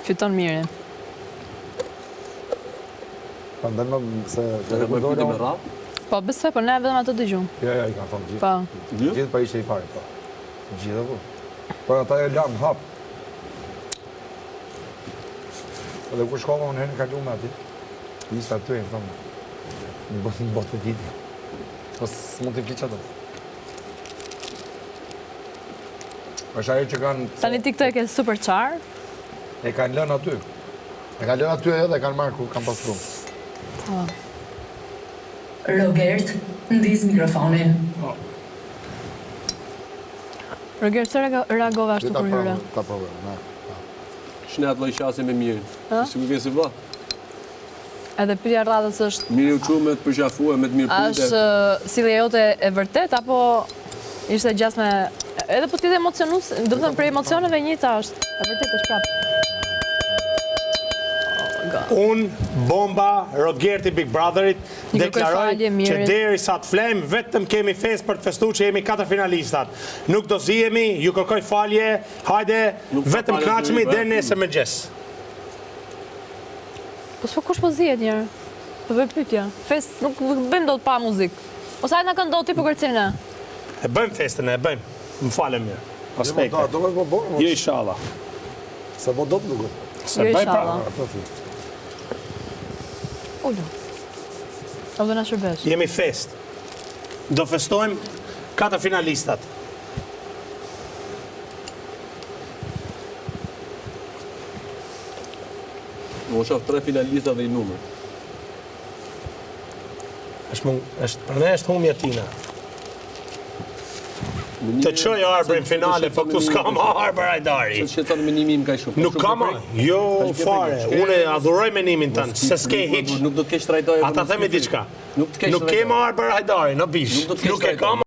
Fiton mirë. Prandaj më se Edhe më pyetje me radhë. Po, besoj, po ne vetëm ato dëgjum. Ja, i kanë thonë gjithë. Po. Gjithë pa ishte i pari, po. Gjithë po. Por ata e lanë hap. Edhe kur shkova unë herën kaluam aty. Ishte aty, më thonë. Në botë të viti. Po s'mund t'i fliq ato. Është ajo që kanë... Tani ti këtë e ke super qarë. E kanë lënë aty. E kanë lënë aty edhe e kanë marrë ku kanë pastru. Po. Robert, ndiz mikrofonin. Roger, se reagova ashtu kur hyre? Ta provoj, na. Shne atë lloj qasje me mirë. Sigur ke se vë. Edhe pyetja radhës është, Mirë u çu me të përqafuar, me të mirë punë. është sjellja jote e vërtet apo ishte gjas me edhe po ti dhe emocionus, do të thënë për emocioneve njëjta është. E vërtet është prapë. Unë, Bomba, Rogerti Big Brotherit, Një deklaroj kërkoj falje, që Mirit. deri sa të flem, vetëm kemi fes për të festu që jemi 4 finalistat. Nuk do zihemi, ju kërkoj falje, hajde, Nuk ka vetëm falje knaqemi zëri, deri nesër mëngjes. Po s'po kush po zihet njërë? Po bëj pyetja. Fest nuk bëjmë dot pa muzikë. Ose hajde na këndon ti për kërcina. E bëjmë festën, e bëjmë. Më falem mirë. Aspekte. Do me po bërë, Jo inshallah. se po do të nuk. Se Jo, bëj pra. inshallah. Ullu. O do na shërbesh. Jemi fest. Do festojmë 4 finalistat. Mo shoh 3 finalista dhe i numër. Për ne është humja tina. Të qoj Arbër në finale, po këtu s'kam Arbër Hajdari. Se shqetëson menimi im kaq shumë. Nuk kam, jo fare, unë adhuroj menimin tënë, se s'ke hiq. Nuk do të keq trajtoj. Ata themi diçka. Nuk të keq Nuk kemë Arbër Hajdari, në bish. Nuk do të keq Nuk e kam